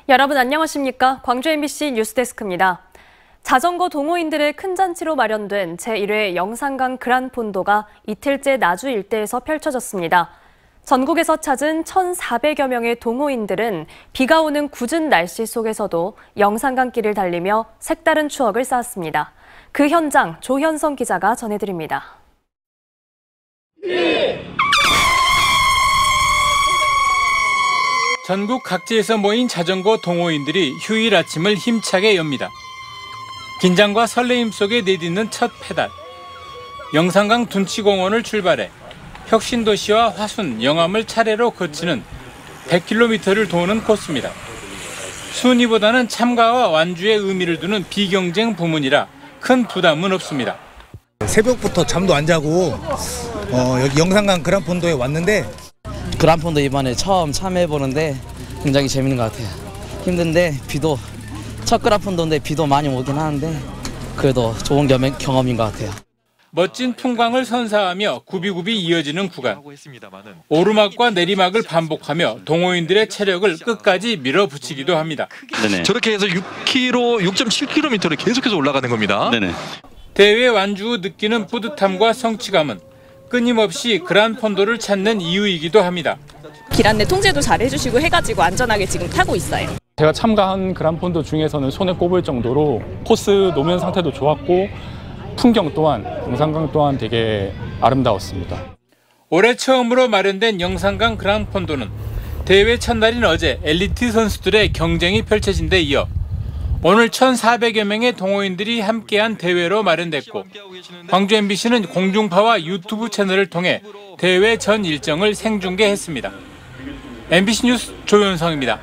여러분 안녕하십니까? 광주 MBC 뉴스데스크입니다. 자전거 동호인들의 큰 잔치로 마련된 제1회 영산강 그란폰도가 이틀째 나주 일대에서 펼쳐졌습니다. 전국에서 찾은 1,400여 명의 동호인들은 비가 오는 궂은 날씨 속에서도 영산강길을 달리며 색다른 추억을 쌓았습니다. 그 현장 조현성 기자가 전해드립니다. 전국 각지에서 모인 자전거 동호인들이 휴일 아침을 힘차게 엽니다. 긴장과 설레임 속에 내딛는 첫 페달. 영산강 둔치공원을 출발해 혁신도시와 화순, 영암을 차례로 거치는 100km를 도는 코스입니다. 순위보다는 참가와 완주의 의미를 두는 비경쟁 부문이라 큰 부담은 없습니다. 새벽부터 잠도 안 자고 여기 영산강 그란폰도에 왔는데 그란폰도 이번에 처음 참여해보는데 굉장히 재밌는 것 같아요. 힘든데 첫 그란폰도인데 비도 많이 오긴 하는데 그래도 좋은 경험인 것 같아요. 멋진 풍광을 선사하며 굽이굽이 이어지는 구간. 오르막과 내리막을 반복하며 동호인들의 체력을 끝까지 밀어붙이기도 합니다. 네네. 저렇게 해서 6.7km를 계속해서 올라가는 겁니다. 네네. 대회 완주 후 느끼는 뿌듯함과 성취감은 끊임없이 그란폰도를 찾는 이유이기도 합니다. 길 안내 통제도 잘 해주시고 해가지고 안전하게 지금 타고 있어요. 제가 참가한 그란폰도 중에서는 손에 꼽을 정도로 코스 노면 상태도 좋았고 풍경 또한 영산강 또한 되게 아름다웠습니다. 올해 처음으로 마련된 영산강 그란폰도는 대회 첫날인 어제 엘리트 선수들의 경쟁이 펼쳐진 데 이어 오늘 1,400여 명의 동호인들이 함께한 대회로 마련됐고 광주 MBC는 공중파와 유튜브 채널을 통해 대회 전 일정을 생중계했습니다. MBC 뉴스 조현성입니다.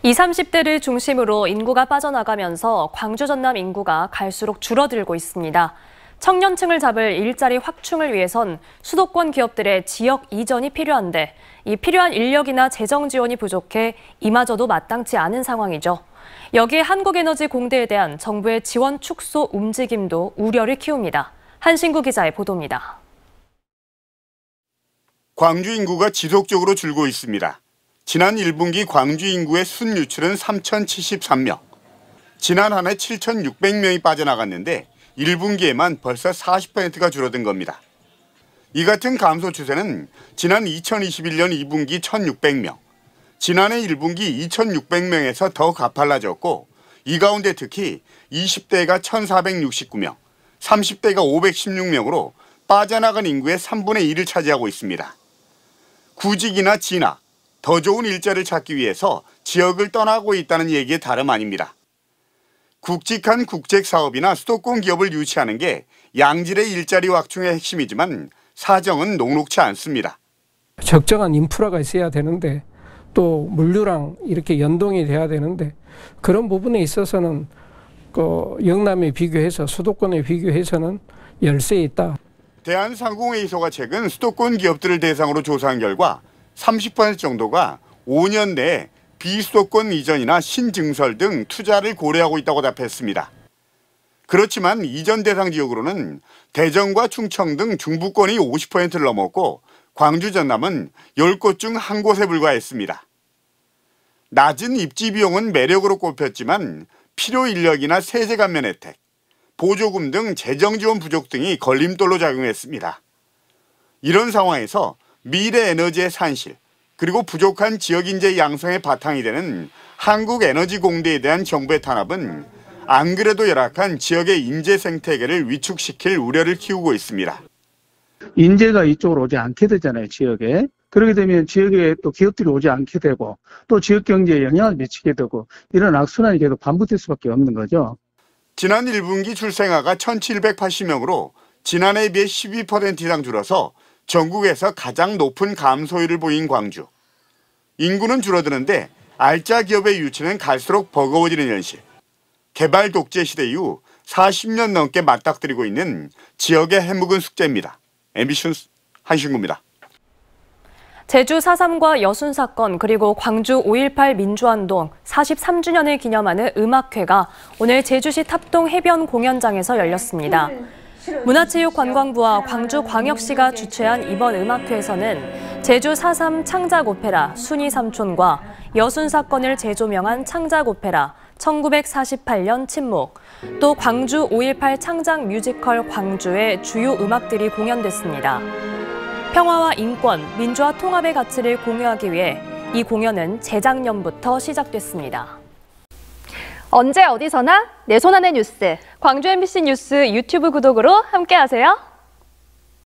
20, 30대를 중심으로 인구가 빠져나가면서 광주 전남 인구가 갈수록 줄어들고 있습니다. 청년층을 잡을 일자리 확충을 위해선 수도권 기업들의 지역 이전이 필요한데 이 필요한 인력이나 재정 지원이 부족해 이마저도 마땅치 않은 상황이죠. 여기에 한국에너지 공대에 대한 정부의 지원 축소 움직임도 우려를 키웁니다. 한신구 기자의 보도입니다. 광주 인구가 지속적으로 줄고 있습니다. 지난 1분기 광주 인구의 순유출은 3,073명. 지난 한 해 7,600명이 빠져나갔는데 1분기에만 벌써 40%가 줄어든 겁니다. 이 같은 감소 추세는 지난 2021년 2분기 1,600명, 지난해 1분기 2,600명에서 더 가팔라졌고 이 가운데 특히 20대가 1,469명, 30대가 516명으로 빠져나간 인구의 3분의 1을 차지하고 있습니다. 구직이나 진학, 더 좋은 일자리를 찾기 위해서 지역을 떠나고 있다는 얘기에 다름 아닙니다. 굵직한 국책 사업이나 수도권 기업을 유치하는 게 양질의 일자리 확충의 핵심이지만 사정은 녹록치 않습니다. 적정한 인프라가 있어야 되는데 또 물류랑 이렇게 연동이 돼야 되는데 그런 부분에 있어서는 영남에 비교해서 수도권에 비교해서는 열세에 있다. 대한상공회의소가 최근 수도권 기업들을 대상으로 조사한 결과 30% 정도가 5년 내에 비수도권 이전이나 신증설 등 투자를 고려하고 있다고 답했습니다. 그렇지만 이전 대상 지역으로는 대전과 충청 등 중부권이 50%를 넘었고 광주 전남은 10곳 중 한 곳에 불과했습니다. 낮은 입지 비용은 매력으로 꼽혔지만 필요 인력이나 세제 감면 혜택, 보조금 등 재정 지원 부족 등이 걸림돌로 작용했습니다. 이런 상황에서 미래 에너지의 산실, 그리고 부족한 지역 인재 양성의 바탕이 되는 한국에너지공대에 대한 정부의 탄압은 안 그래도 열악한 지역의 인재 생태계를 위축시킬 우려를 키우고 있습니다. 인재가 이쪽으로 오지 않게 되잖아요, 지역에. 그렇게 되면 지역에 또 기업들이 오지 않게 되고 또 지역 경제에 영향을 미치게 되고 이런 악순환이 계속 반복될 수밖에 없는 거죠. 지난 1분기 출생아가 1,780명으로 지난해에 비해 12% 이상 줄어서 전국에서 가장 높은 감소율을 보인 광주. 인구는 줄어드는데 알짜 기업의 유치는 갈수록 버거워지는 현실. 개발 독재 시대 이후 40년 넘게 맞닥뜨리고 있는 지역의 해묵은 숙제입니다. MBC 뉴스 한신구입니다. 제주 4.3과 여순 사건 그리고 광주 5.18 민주화운동 43주년을 기념하는 음악회가 오늘 제주시 탑동 해변 공연장에서 열렸습니다. 문화체육관광부와 광주광역시가 주최한 이번 음악회에서는 제주 4.3 창작 오페라 순이 삼촌과 여순 사건을 재조명한 창작 오페라 1948년 침묵, 또 광주 5.18 창작 뮤지컬 광주의 주요 음악들이 공연됐습니다. 평화와 인권, 민주화 통합의 가치를 공유하기 위해 이 공연은 재작년부터 시작됐습니다. 언제 어디서나 내 손 안의 뉴스. 광주 MBC 뉴스 유튜브 구독으로 함께하세요.